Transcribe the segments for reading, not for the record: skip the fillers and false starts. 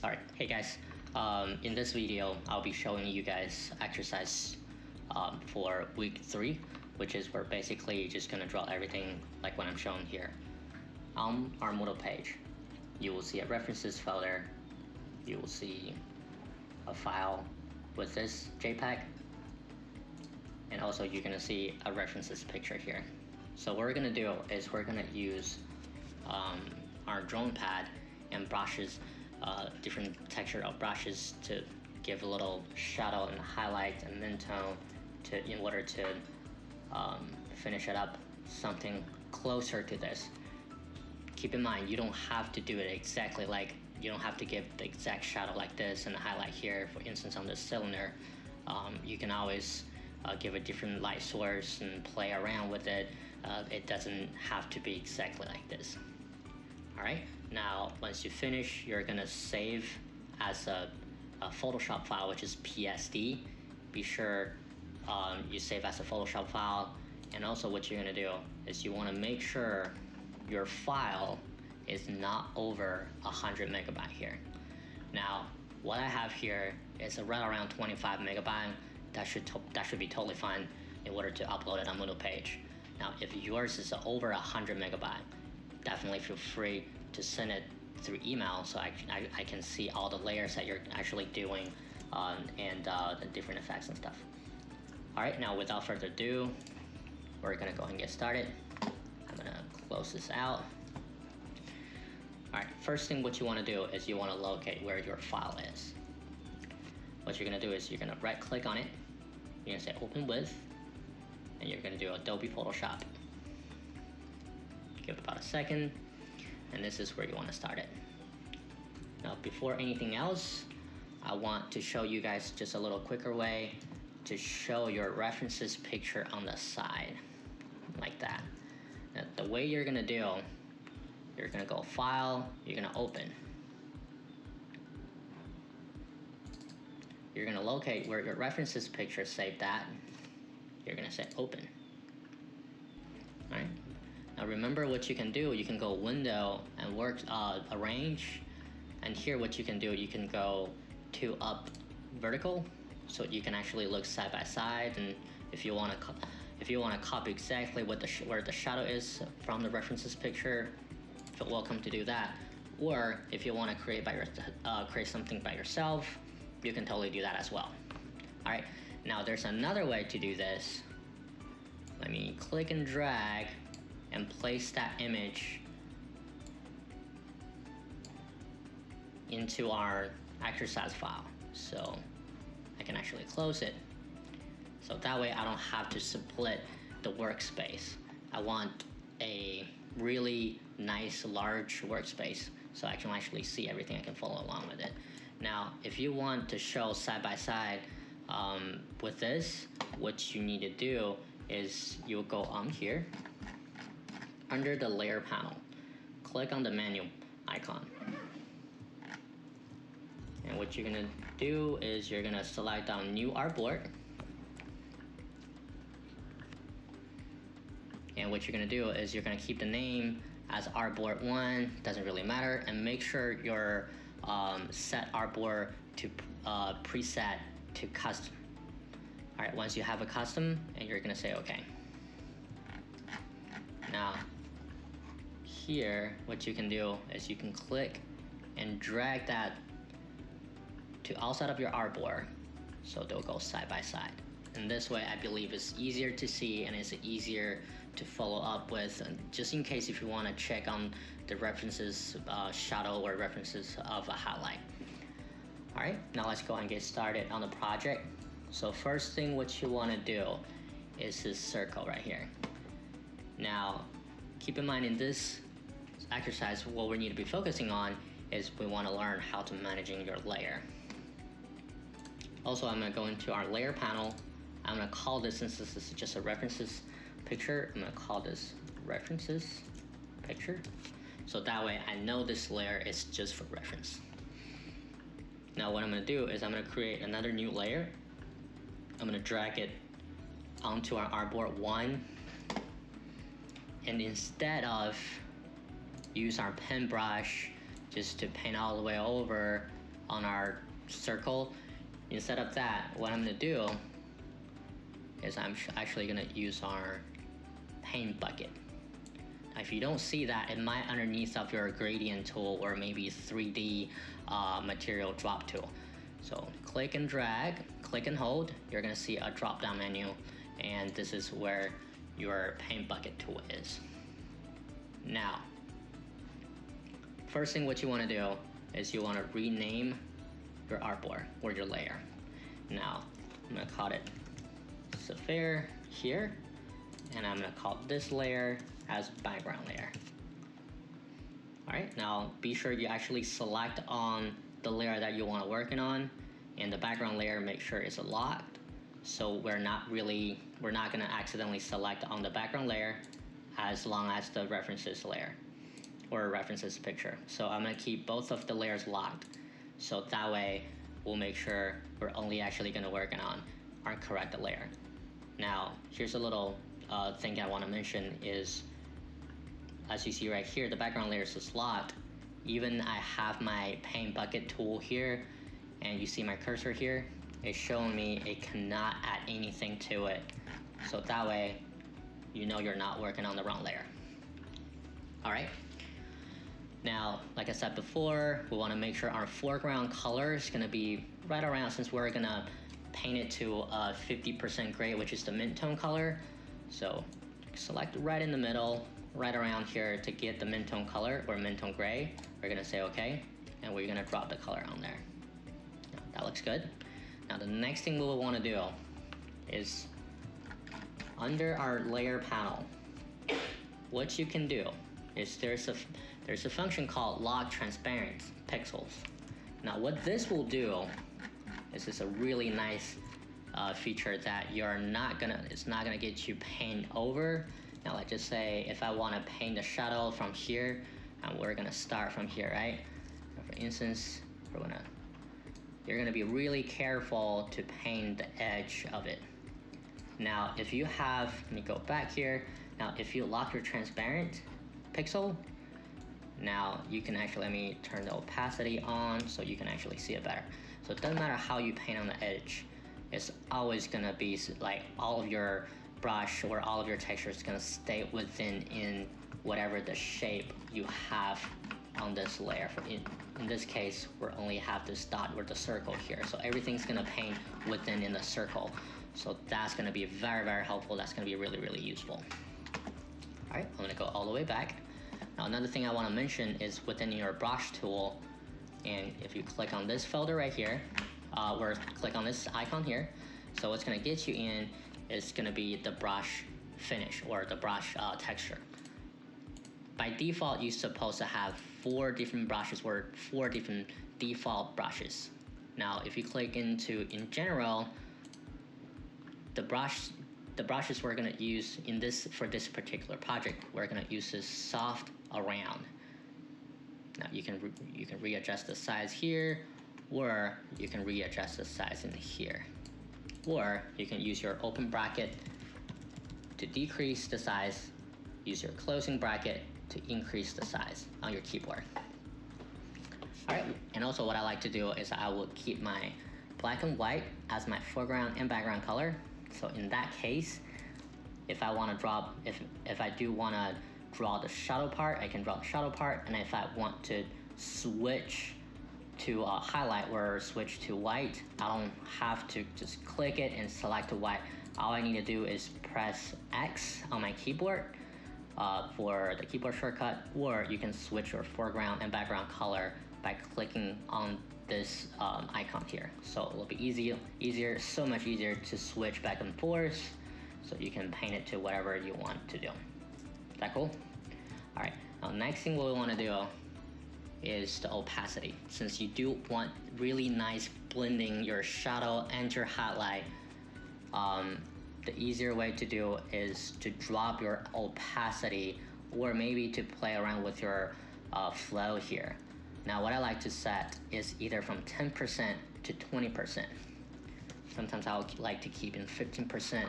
Alright, hey guys, in this video I'll be showing you guys exercise for week 3, which is we're basically just going to draw everything like what I'm showing here. On our Moodle page, you will see a references folder, you will see a file with this JPEG, and also you're going to see a references picture here. So what we're going to do is we're going to use our drawing pad and brushes, different texture of brushes to give a little shadow and highlight and mid-tone in order to finish it up something closer to this. Keep in mind, you don't have to do it exactly like, you don't have to give the exact shadow like this and highlight here. For instance, on this cylinder, you can always give a different light source and play around with it. It doesn't have to be exactly like this. Alright, now once you finish, you're gonna save as a Photoshop file, which is PSD. Be sure you save as a Photoshop file, and also what you're gonna do is you want to make sure your file is not over 100 megabyte here. Now what I have here is right around 25 megabyte. That should be totally fine in order to upload it on Moodle page. Now if yours is over 100 megabyte, definitely feel free to send it through email so I can see all the layers that you're actually doing and the different effects and stuff. Alright, now without further ado, we're gonna go ahead and get started. I'm gonna close this out. Alright, first thing what you want to do is you want to locate where your file is. What you're gonna do is you're gonna right click on it, you're gonna say open with, and you're gonna do Adobe Photoshop. Give it about a second, and this is where you want to start it. Now before anything else, I want to show you guys just a little quicker way to show your references picture on the side, like that. Now, the way you're gonna do, you're gonna go File, you're gonna Open. You're gonna locate where your references picture saved at. You're gonna say Open. Alright. Now remember what you can do, you can go Window and work Arrange, and here what you can do, you can go to up vertical, so you can actually look side by side, and if you want to copy exactly what where the shadow is from the references picture, feel welcome to do that. Or if you want to create something by yourself, you can totally do that as well. Alright, now there's another way to do this. Let me click and drag and place that image into our exercise file. So I can actually close it. So that way I don't have to split the workspace. I want a really nice large workspace so I can actually see everything, I can follow along with it. Now if you want to show side by side with this, what you need to do is you'll go on here under the layer panel, click on the menu icon, and what you're gonna do is you're gonna select on new artboard, and what you're gonna do is you're gonna keep the name as artboard 1, doesn't really matter, and make sure your set artboard to preset to custom. Alright, once you have a custom, and you're gonna say okay. Now here what you can do is you can click and drag that to outside of your artboard so they'll go side by side, and this way I believe it's easier to see and it's easier to follow up with, just in case if you want to check on the references shadow or references of a highlight. Alright, now let's go and get started on the project. So first thing what you want to do is this circle right here. Now keep in mind, in this exercise what we need to be focusing on is we want to learn how to managing your layer. Also, I'm going to go into our layer panel. I'm going to call this, since this is just a references picture, I'm going to call this references picture, so that way I know this layer is just for reference. Now what I'm going to do is I'm going to create another new layer. I'm going to drag it onto our artboard 1, and instead of use our pen brush just to paint all the way over, on our circle. Instead of that, what I'm gonna do is I'm actually gonna use our paint bucket. Now, if you don't see that, it might underneath of your gradient tool or maybe 3D material drop tool. So click and drag, click and hold, you're gonna see a drop down menu, and this is where your paint bucket tool is. Now, first thing what you wanna do is you wanna rename your artboard or your layer. Now, I'm gonna call it Sapphire here, and I'm gonna call this layer as background layer. All right, now be sure you actually select on the layer that you want to working on, and the background layer, make sure it's locked, so we're not gonna accidentally select on the background layer as long as the references layer or references picture. So I'm gonna keep both of the layers locked, so that way we'll make sure we're only actually gonna working on our correct layer. Now, here's a little thing I want to mention is, as you see right here, the background layer is locked. Even I have my paint bucket tool here, and you see my cursor here, it's showing me it cannot add anything to it. So that way, you know you're not working on the wrong layer. All right. Now, like I said before, we want to make sure our foreground color is going to be right around, since we're going to paint it to 50% gray, which is the mint tone color. So select right in the middle, right around here to get the mint tone color or mint tone gray. We're gonna say okay, and we're gonna drop the color on there. Now, that looks good. Now the next thing we will want to do is under our layer panel, what you can do is there's a function called lock transparent pixels. Now what this will do is it's a really nice feature that it's not gonna get you paint over. Now let's just say if I want to paint the shadow from here, and we're gonna start from here, right? For instance, you're gonna be really careful to paint the edge of it. Now if you have, let me go back here. Now if you lock your transparent pixel, now you can actually, let me turn the opacity on so you can actually see it better. So it doesn't matter how you paint on the edge, it's always gonna be like all of your brush or all of your texture is gonna stay within in whatever the shape you have on this layer. In this case, we only have this dot or the circle here, so everything's gonna paint within in the circle. So that's gonna be very, very helpful. That's gonna be really, really useful. All right, I'm gonna go all the way back. Now another thing I wanna mention is within your brush tool, and if you click on this folder right here, or click on this icon here, so what's gonna get you in is gonna be the brush finish or the brush texture. By default, you're supposed to have 4 different brushes or 4 different default brushes. Now, if you click into in general, the brushes we're gonna use for this particular project, we're gonna use this soft around. Now you can readjust the size here, or you can readjust the size in here, or you can use your open bracket to decrease the size, use your closing bracket to increase the size on your keyboard. All right, and also what I like to do is I will keep my black and white as my foreground and background color. So in that case, if I want to draw, if I do want to draw the shadow part, I can draw the shadow part, and if I want to switch to highlight or switch to white, I don't have to just click it and select the white. All I need to do is press X on my keyboard for the keyboard shortcut, or you can switch your foreground and background color by clicking on this icon here. So it'll be easier, so much easier to switch back and forth, so you can paint it to whatever you want to do. Is that cool? All right, now next thing what we want to do is the opacity. Since you do want really nice blending your shadow and your highlight, the easier way to do is to drop your opacity, or maybe to play around with your flow here. Now what I like to set is either from 10% to 20%. Sometimes I would like to keep in 15%.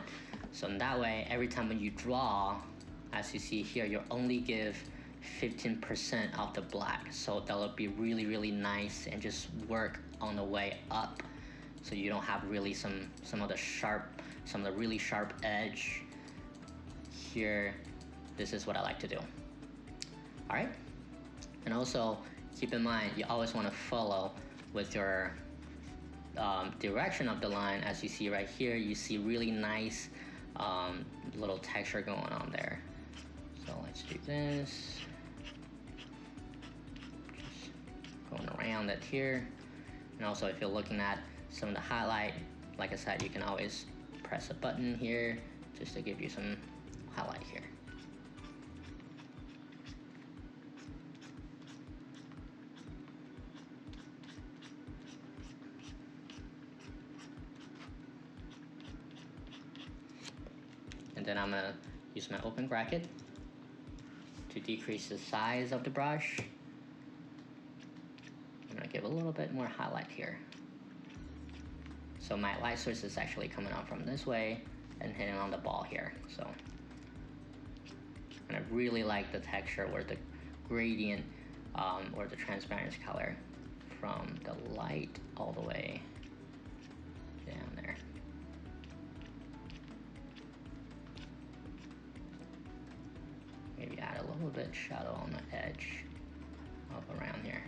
So in that way, every time when you draw, as you see here, you only give 15% of the black, so that'll be really nice and just work on the way up, so you don't have really some of the really sharp edge here. This is what I like to do. All right, and also keep in mind you always want to follow with your direction of the line. As you see right here, you see really nice little texture going on there. So let's do this, just going around it here. And also if you're looking at some of the highlight, like I said, you can always press a button here just to give you some highlight here. And then I'm gonna use my open bracket to decrease the size of the brush. I'm gonna give a little bit more highlight here. So my light source is actually coming out from this way and hitting on the ball here. So, and I really like the texture or the gradient or the transparency color from the light all the way down there. Maybe add a little bit shadow on the edge up around here.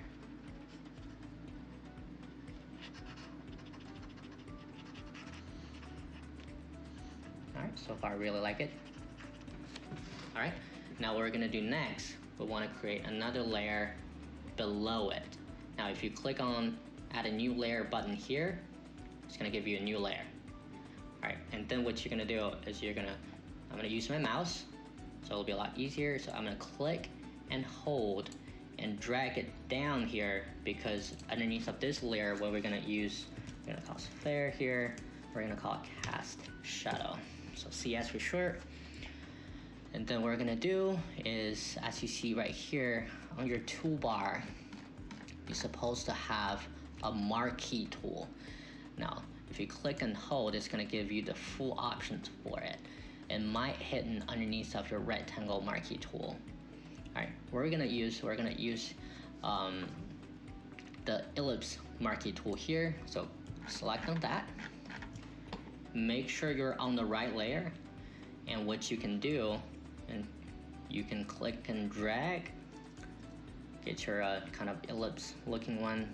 Alright, so far I really like it. Alright, now what we're gonna do next, we want to create another layer below it. Now if you click on add a new layer button here, it's gonna give you a new layer. Alright, and then what you're gonna do is I'm gonna use my mouse, so it'll be a lot easier. So I'm gonna click and hold and drag it down here, because underneath of this layer, what we're gonna use, we're gonna call flare here, we're gonna call it cast shadow. So CS for short. And then what we're gonna do is, as you see right here on your toolbar, you're supposed to have a marquee tool. Now, if you click and hold, it's gonna give you the full options for it. It might hidden underneath of your rectangle marquee tool. All right, we're gonna use the ellipse marquee tool here. So select on that. Make sure you're on the right layer. And what you can do, and you can click and drag, get your kind of ellipse looking one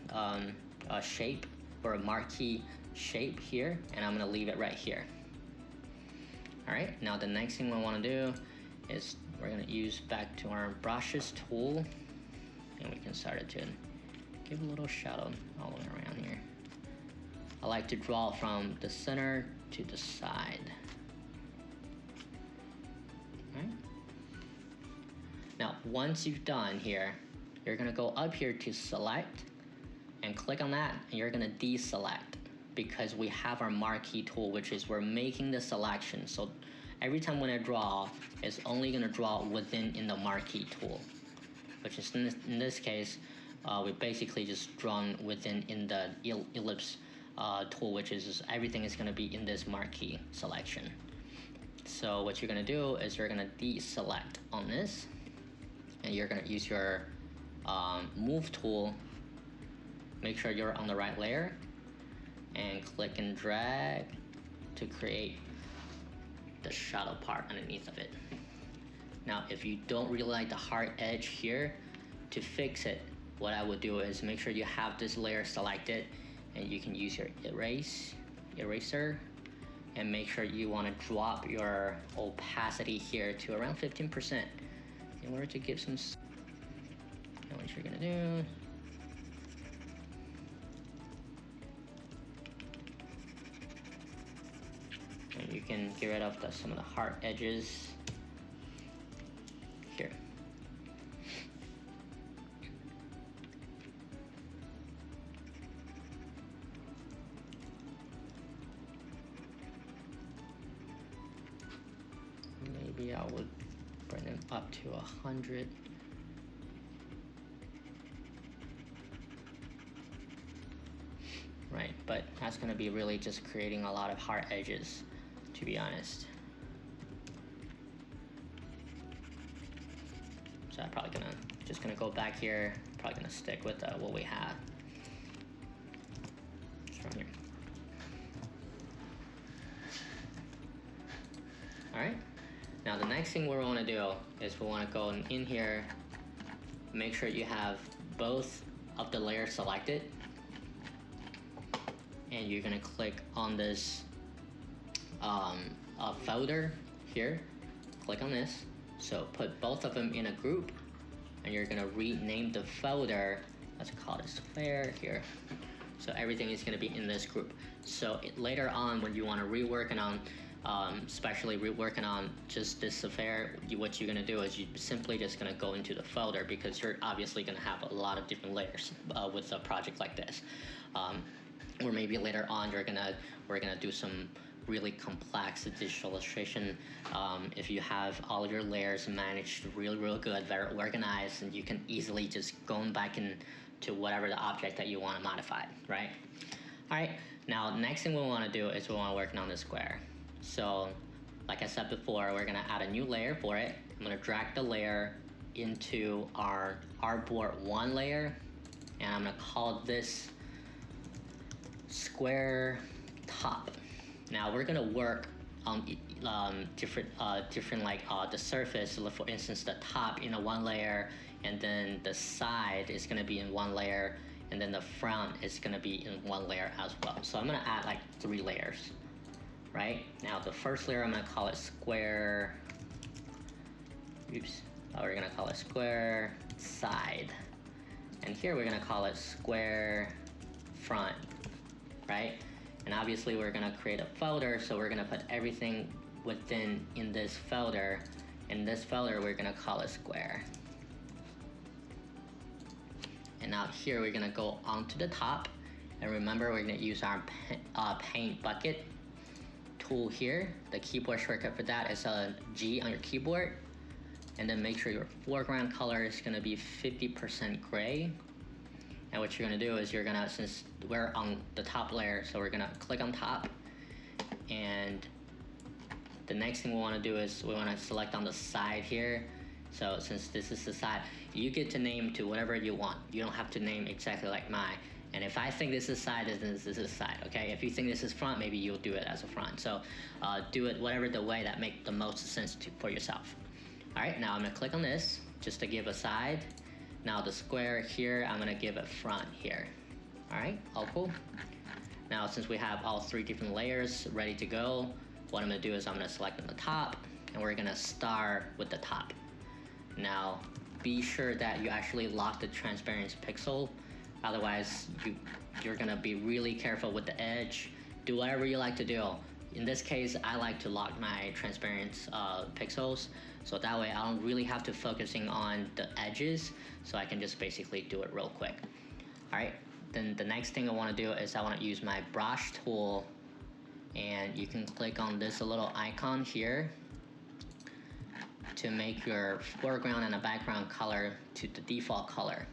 shape or a marquee shape here, and I'm gonna leave it right here. All right, now the next thing we want to do is we're going to use back to our brushes tool, and we can start it to give a little shadow all the way around here. I like to draw from the center to the side. All right. Now, once you've done here, you're going to go up here to select and click on that, and you're going to deselect, because we have our marquee tool, which is we're making the selection. So every time when I draw, it's only gonna draw within in the marquee tool, which is in this case, we basically just drawn within in the ellipse tool, which is everything is gonna be in this marquee selection. So what you're gonna do is you're gonna deselect on this, and you're gonna use your move tool, make sure you're on the right layer, and click and drag to create the shadow part underneath of it. Now, if you don't really like the hard edge here, to fix it, what I would do is make sure you have this layer selected, and you can use your eraser, and make sure you want to drop your opacity here to around 15% in order to give some. Now what you're gonna do, and you can get rid of some of the hard edges here. Maybe I would bring them up to 100. Right, but that's gonna be really just creating a lot of hard edges, to be honest. So I'm probably just gonna go back here, probably gonna stick with what we have. Just from here. All right, now the next thing we wanna do is we wanna go in here, make sure you have both of the layers selected, and you're gonna click on this folder here, click on this. So put both of them in a group, and you're gonna rename the folder, let's call it sphere here. So everything is gonna be in this group. So later on, when you wanna reworking on, especially reworking on just this affair, what you're gonna do is you're simply just gonna go into the folder, because you're obviously gonna have a lot of different layers with a project like this. Or maybe later on we're gonna do some really complex digital illustration. If you have all your layers managed real good, very organized, and you can easily just go back into whatever the object that you want to modify, right? All right, now next thing we want to do is we want to work on the square. So like I said before, we're gonna add a new layer for it. I'm gonna drag the layer into our artboard 1 layer, and I'm gonna call this square top. Now we're gonna work on different like the surface. For instance, the top in a 1 layer, and then the side is gonna be in 1 layer, and then the front is gonna be in 1 layer as well. So I'm gonna add like 3 layers, right? Now the first layer I'm gonna call it square. Oops. We're gonna call it square side, and here we're gonna call it square front, right? And obviously we're gonna create a folder, so we're gonna put everything in this folder. In this folder, we're gonna call it square. And now here we're gonna go onto the top, and remember we're gonna use our paint bucket tool here. The keyboard shortcut for that is a G on your keyboard, and then make sure your foreground color is gonna be 50% gray. And what you're gonna do is since we're on the top layer, so we're gonna click on top, and the next thing we wanna do is we wanna select on the side here. So since this is the side, you get to name to whatever you want. You don't have to name exactly like mine. And if I think this is side, then this is side, okay? If you think this is front, maybe you'll do it as a front. So do it whatever the way that makes the most sense for yourself. All right, now I'm gonna click on this just to give a side. Now the square here, I'm gonna give it front here. All right, all cool. Now since we have all 3 different layers ready to go, what I'm gonna do is I'm gonna select on the top, and we're gonna start with the top. Now be sure that you actually lock the transparency pixel, otherwise you're gonna be really careful with the edge. Do whatever you like to do. In this case, I like to lock my transparency pixels, so that way I don't really have to focusing on the edges, so I can just basically do it real quick. All right, then the next thing I want to do is I want to use my brush tool, and you can click on this little icon here to make your foreground and the background color to the default color.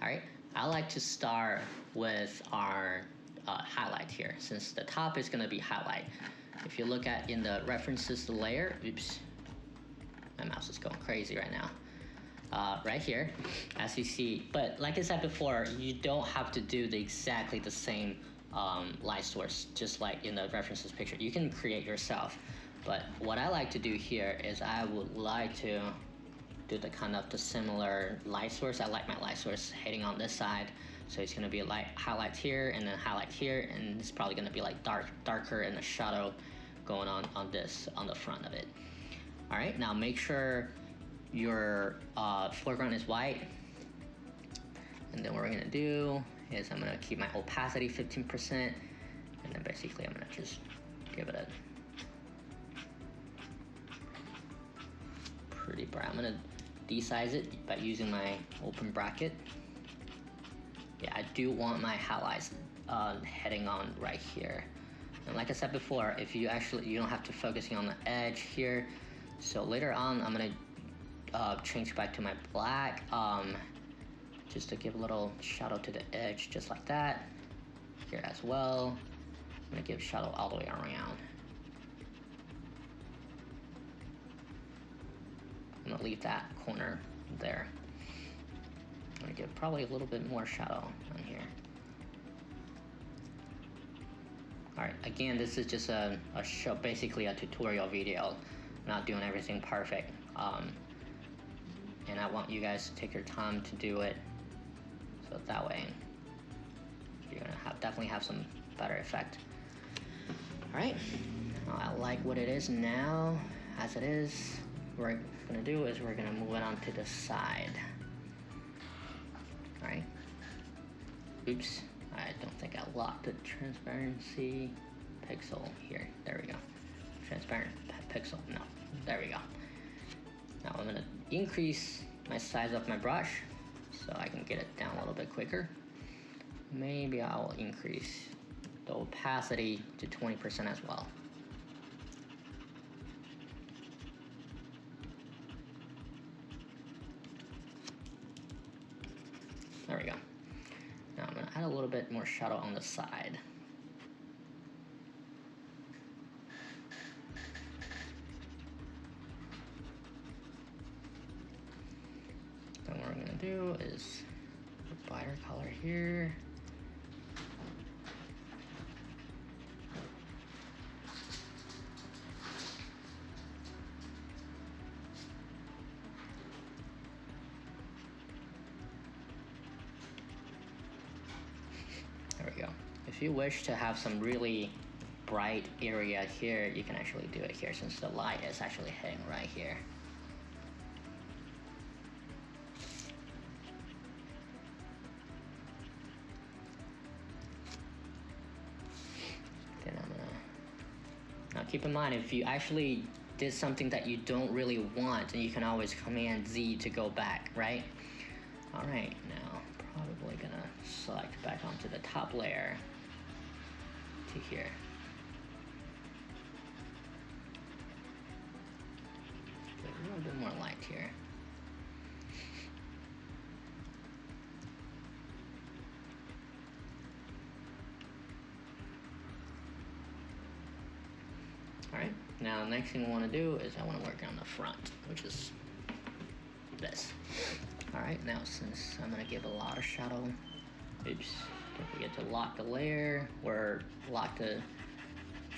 All right, I like to start with our highlight here, since the top is going to be highlight. If you look at in the references layer, oops, my mouse is going crazy right now. Right here, as you see, but like I said before, you don't have to do exactly the same light source, just like in the references picture. You can create yourself, but what I like to do here is I would like to do the similar light source. I like my light source heading on this side, so it's gonna be light highlight here and then highlight here, and it's probably gonna be like darker and a shadow going on the front of it. All right, now make sure your foreground is white, and then what we're gonna do is I'm gonna keep my opacity 15%, and then basically I'm gonna just give it a pretty bright. I'm gonna desize it by using my open bracket. Yeah, I do want my highlights heading on right here. And like I said before, if you don't have to focusing on the edge here. So later on, I'm gonna change back to my black, just to give a little shadow to the edge, just like that. Here as well, I'm gonna give shadow all the way around. I'm gonna leave that corner there. I'm gonna give probably a little bit more shadow on here. Alright, again, this is just a show, basically a tutorial video, not doing everything perfect. And I want you guys to take your time to do it, so that way you're gonna definitely have some better effect. Alright, I like what it is now, as it is. What we're gonna do is we're gonna move it on to the side. Alright. Oops, I don't think I locked the transparency pixel here. There we go. Transparent pixel, no, there we go. Now I'm gonna increase my size of my brush so I can get it down a little bit quicker. Maybe I'll increase the opacity to 20% as well. There we go. Now I'm gonna add a little bit more shadow on the side. Then what we're gonna do is a brighter color here. There we go. If you wish to have some really bright area here, you can actually do it here since the light is actually hitting right here. Then I'm gonna... Now keep in mind, if you actually did something that you don't really want, then you can always Command Z to go back, right? Alright, now probably gonna select back onto the top layer to here. Get a little bit more light here. Alright, now the next thing I want to do is I want to work on the front, which is this. Alright, now since I'm going to give a lot of shadow, oops, don't forget to lock the layer, or lock the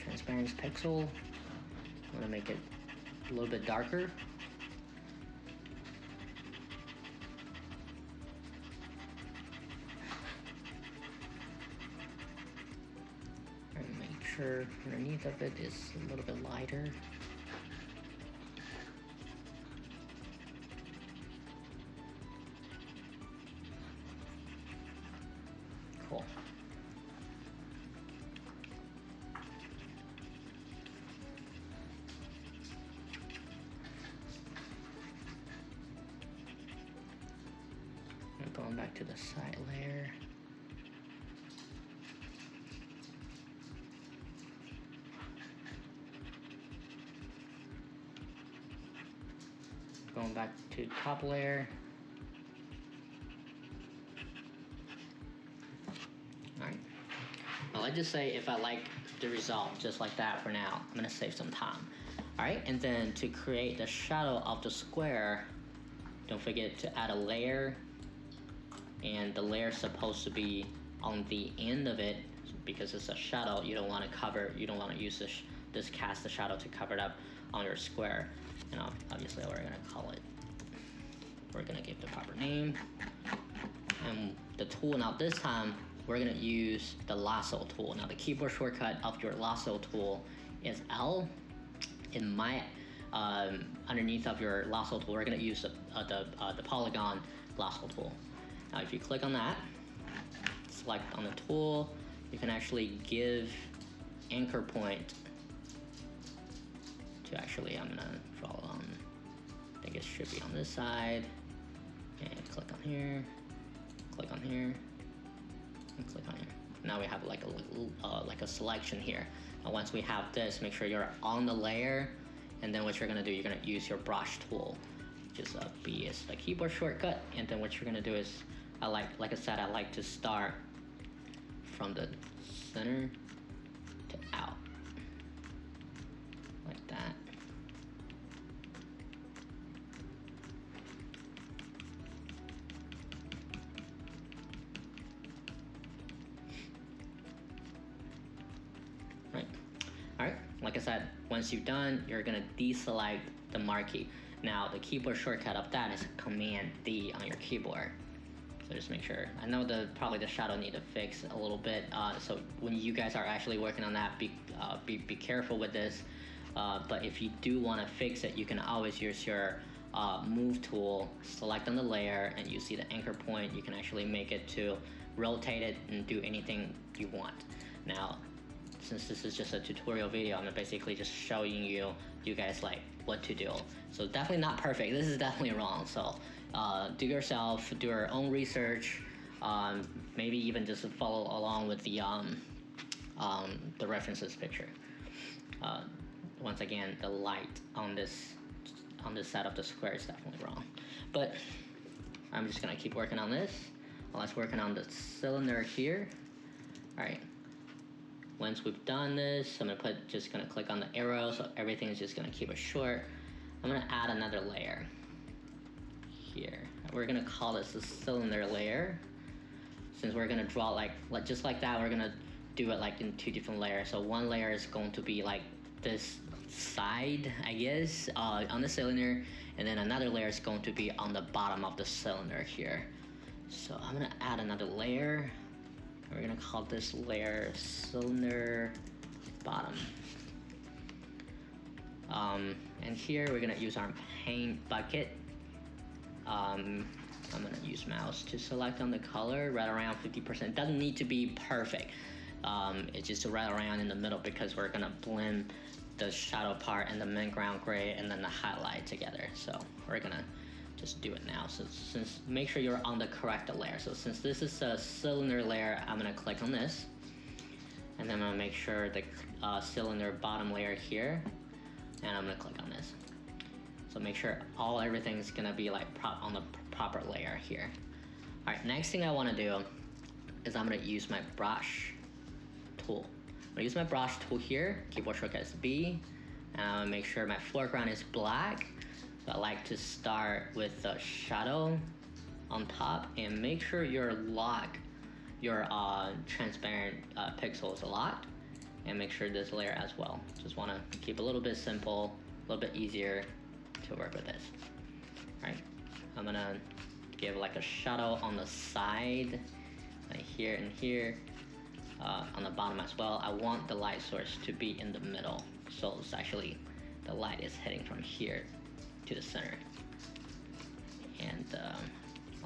transparency pixel. I'm going to make it a little bit darker. And make sure underneath of it is a little bit lighter. Cool. And going back to the side layer. Going back to top layer. Alright. Well, let's just say if I like the result just like that for now, I'm gonna save some time. Alright, and then to create the shadow of the square, don't forget to add a layer, and the layer is supposed to be on the end of it because it's a shadow. You don't want to cover, you don't want to use this cast the shadow to cover it up on your square. And obviously we're gonna call it, we're gonna give the proper name, and the tool now this time we're gonna use the lasso tool. Now the keyboard shortcut of your lasso tool is L. In my underneath of your lasso tool, we're gonna use the polygon lasso tool. Now if you click on that, select on the tool, you can actually give anchor point to actually, I'm gonna draw on, I think it should be on this side, and click on here, click on here, and click on here. Now we have like a selection here. And once we have this, make sure you're on the layer, and then what you're gonna do, you're gonna use your brush tool, which is B is the keyboard shortcut, and then what you're gonna do is, like I said, I like to start from the center to out, like that. once you've done, you're gonna deselect the marquee. Now the keyboard shortcut of that is Command D on your keyboard. So just make sure. I know probably the shadow need to fix a little bit. So when you guys are actually working on that, be careful with this. But if you do want to fix it, you can always use your move tool, select on the layer, and you see the anchor point. You can actually make it to rotate it and do anything you want. Now, since this is just a tutorial video, I'm basically just showing you guys like what to do. So definitely not perfect. This is definitely wrong. So do yourself, do your own research. Maybe even just follow along with the references picture. Once again, the light on this side of the square is definitely wrong. But I'm just gonna keep working on this. Let's working on the cylinder here. All right. Once we've done this, I'm just gonna click on the arrow, so everything is just gonna keep it short. I'm gonna add another layer here. We're gonna call this the cylinder layer. Since we're gonna draw like just like that, we're gonna do it like in 2 different layers. So one layer is going to be like this side, I guess, on the cylinder, and then another layer is going to be on the bottom of the cylinder here. So I'm gonna add another layer. We're gonna call this layer cylinder bottom. And here we're gonna use our paint bucket. I'm gonna use mouse to select on the color right around 50%. It doesn't need to be perfect. It's just right around in the middle because we're gonna blend the shadow part and the midground gray and then the highlight together. So we're gonna just do it now. So make sure you're on the correct layer. So since this is a cylinder layer, I'm gonna click on this, and then I'm gonna make sure the cylinder bottom layer here, and I'm gonna click on this. So make sure everything's gonna be like on the proper layer here. All right, next thing I wanna do is I'm gonna use my brush tool. I'm gonna use my brush tool here, keyboard shortcut is B, and I'm gonna make sure my foreground is black. So I like to start with the shadow on top and make sure your transparent pixels a lot, and make sure this layer as well. Just want to keep a little bit simple, a little bit easier to work with this. All right, I'm gonna give like a shadow on the side, like here and here, on the bottom as well. I want the light source to be in the middle, so it's actually the light is heading from here to the center. And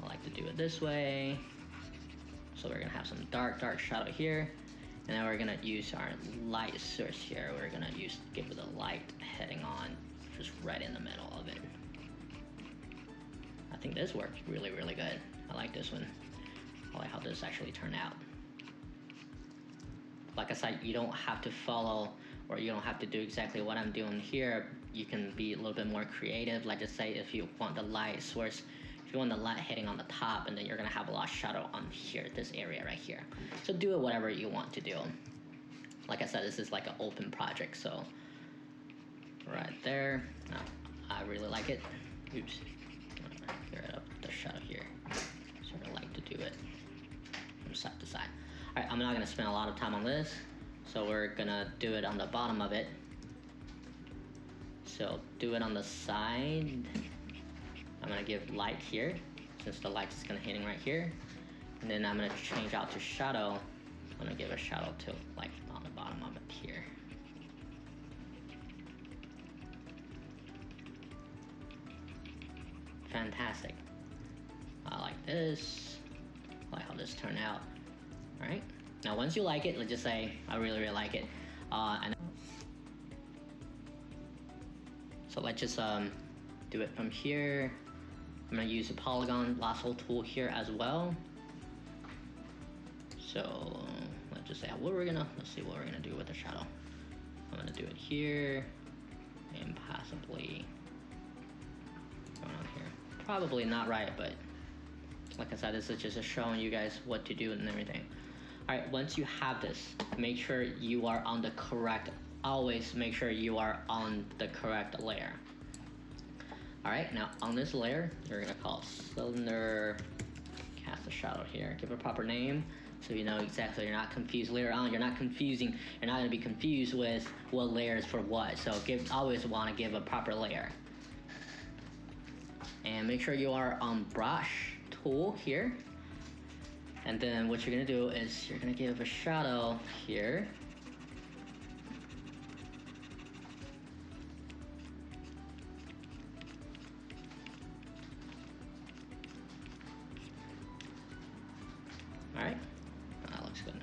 I like to do it this way. So we're gonna have some dark shadow here, and then we're gonna use our light source here. We're gonna give it a light heading on just right in the middle of it. I think this works really good. I like this one. I like how this actually turned out. Like I said, you don't have to follow, or you don't have to do exactly what I'm doing here. You can be a little bit more creative. Like just say if you want the light source, if you want the light hitting on the top, and then you're gonna have a lot of shadow on here, this area right here. So do it whatever you want to do. Like I said, this is like an open project, so right there. No, I really like it. Oops, get rid of the shadow here. Sort of like to do it from side to side. All right, I'm not gonna spend a lot of time on this, so we're gonna do it on the bottom of it. So do it on the side. I'm gonna give light here, since the light is gonna hitting right here. And then I'm gonna change out to shadow. I'm gonna give a shadow to like on the bottom of it here. Fantastic. I like this. I like how this turned out. All right. Now, once you like it, let's just say I really like it. So let's just do it from here. I'm gonna use the polygon lasso tool here as well. So let's just say let's see what we're gonna do with the shadow. I'm gonna do it here and possibly going on here. Probably not right, but like I said, this is just showing you guys what to do and everything. All right, once you have this, make sure you are on the correct, always make sure you are on the correct layer. All right, now on this layer, you're gonna call cylinder, cast a shadow here, give it a proper name. so you know exactly, you're not confused later on. You're not going to be confused with what layer is for what. So always want to give a proper layer. And make sure you are on brush tool here. And then what you're going to do is you're going to give a shadow here. Alright, that looks good.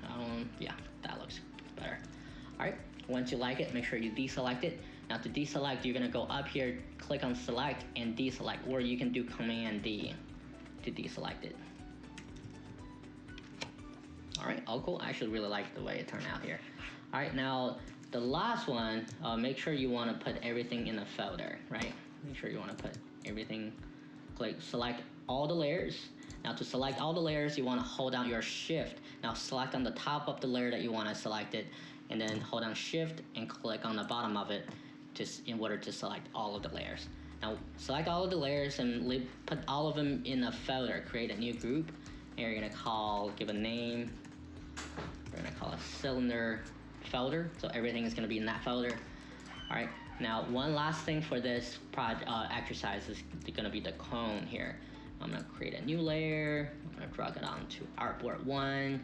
Yeah, that looks better. Alright, once you like it, make sure you deselect it. Now to deselect, you're going to go up here, click on select and deselect, or you can do Command D to deselect it. Alright, all cool. I actually really like the way it turned out here. Alright, now the last one, make sure you want to put everything in a folder, right? Make sure you want to put everything, select all the layers. Now to select all the layers, you want to hold down your shift. Now select on the top of the layer that you want to select it, and then hold down shift and click on the bottom of it in order to select all of the layers. Now select all of the layers and put all of them in a folder. Create a new group, and you're going to give a name. We're going to call it cylinder folder. So everything is going to be in that folder. All right. Now one last thing for this exercise is going to be the cone here. I'm going to create a new layer. I'm going to drag it onto artboard 1, and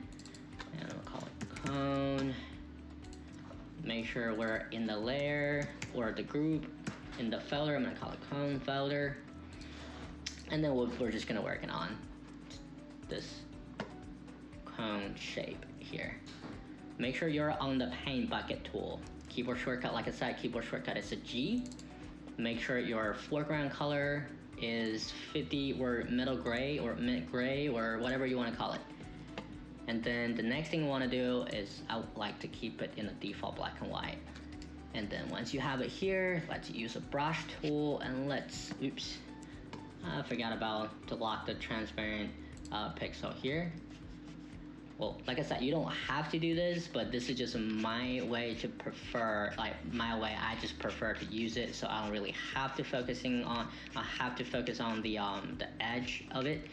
I'll call it cone. Make sure we're in the layer or the group in the folder. I'm going to call it cone folder. And then we're just going to work on this cone shape here. Make sure you're on the paint bucket tool. Keyboard shortcut, like I said, keyboard shortcut is a G. Make sure your foreground color is 50 or middle gray or mint gray or whatever you want to call it. And then the next thing you want to do is I would like to keep it in the default black and white. And then once you have it here, let's use a brush tool and oops, I forgot about to lock the transparent pixel here. Well, like I said, you don't have to do this, but this is just my way to prefer, I just prefer to use it, so I don't really have to focus on the edge of it.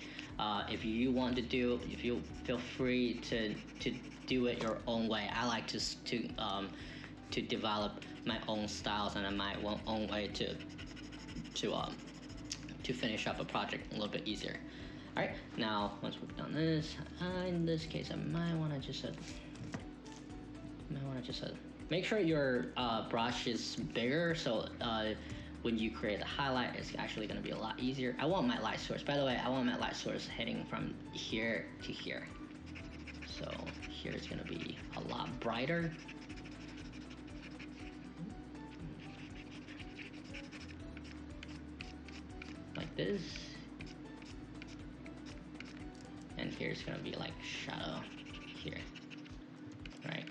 If you want to if you feel free to do it your own way. I like to develop my own styles and my own way to finish up a project a little bit easier. All right, now once we've done this, in this case, I might want to just make sure your brush is bigger, so when you create a highlight, it's actually going to be a lot easier. I want my light source. By the way, I want my light source heading from here to here. So here it's going to be a lot brighter. Like this. And here's gonna be like shadow here, right?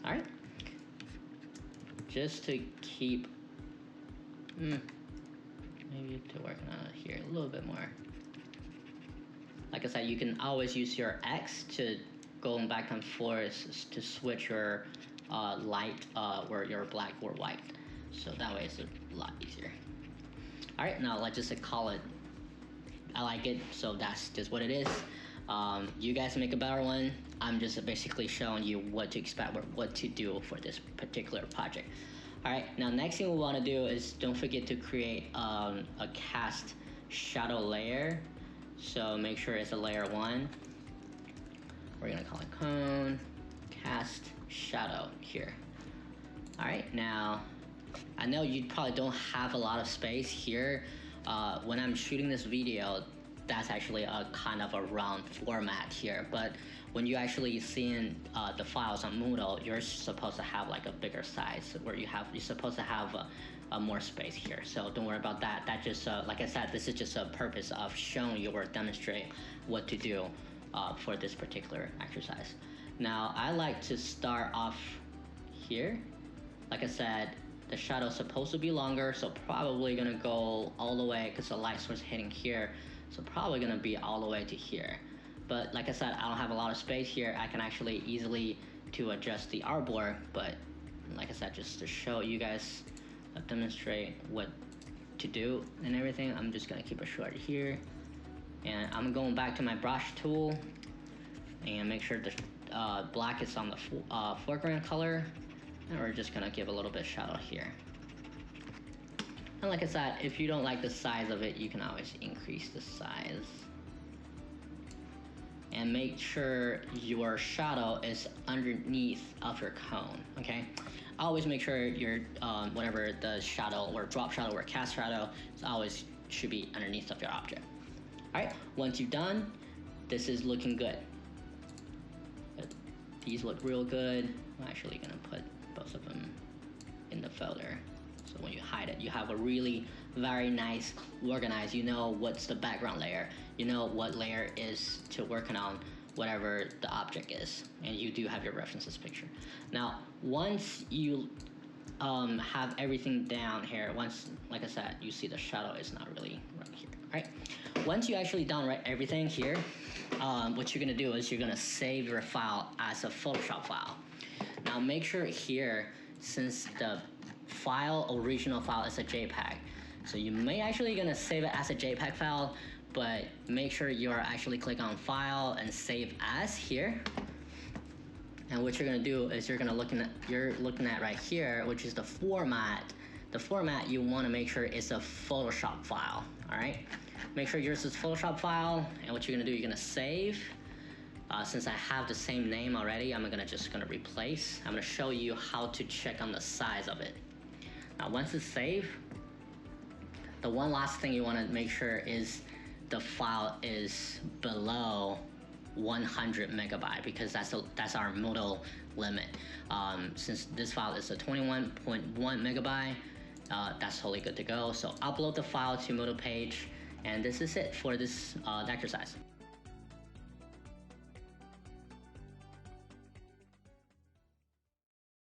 All right. Just to keep, maybe to work on it here a little bit more. Like I said, you can always use your X to go back and forth to switch your light or your black or white. So that way it's a lot easier. All right, now let's just call it. I like it, so that's just what it is. You guys make a better one. I'm just basically showing you what to expect or what to do for this particular project. All right, now next thing we want to do is don't forget to create a cast shadow layer. So make sure it's a layer 1. We're gonna call it cone cast shadow here. All right, now I know you probably don't have a lot of space here. When I'm shooting this video, that's actually a kind of a round format here, but when you actually see the files on Moodle, you're supposed to have like a bigger size where you're supposed to have more space here. So don't worry about that. That just, like I said, this is just a purpose of showing you or demonstrate what to do for this particular exercise. Now, I like to start off here. Like I said, the shadow is supposed to be longer, so probably gonna go all the way, because the light source hitting here, so probably gonna be all the way to here. But like I said, I don't have a lot of space here. I can actually easily to adjust the artboard, but like I said, just to show you guys, demonstrate what to do and everything, I'm just gonna keep it short here. And I'm going back to my brush tool and make sure the black is on the foreground color, and we're just gonna give a little bit of shadow here. And like I said, if you don't like the size of it, you can always increase the size. And make sure your shadow is underneath of your cone, okay? Always make sure your whatever the shadow or drop shadow or cast shadow is always should be underneath of your object. All right, once you're done, this is looking good. These look real good. I'm actually gonna put both of them in the folder. So when you hide it, you have a really very nice organized, you know what's the background layer, you know what layer is to working on whatever the object is, and you do have your references picture. Now, once you have everything down here, once, like I said, you see the shadow is not really right here, right? Once you actually done everything here, what you're gonna do is you're gonna save your file as a Photoshop file. Now make sure here, since the original file is a JPEG, so you may actually gonna save it as a JPEG file, but make sure you're actually click on File and Save As here. And what you're gonna do is you're looking at right here, which is the format. The format you want to make sure is a Photoshop file. All right, make sure yours is Photoshop file, and what you're gonna do, you're gonna save. Since I have the same name already, I'm just gonna replace. I'm gonna show you how to check on the size of it. Now, once it's saved, the one last thing you want to make sure is the file is below 100 megabyte, because that's our modal limit. Since this file is a 21.1 megabyte, that's totally good to go. So upload the file to modal page, and this is it for this exercise.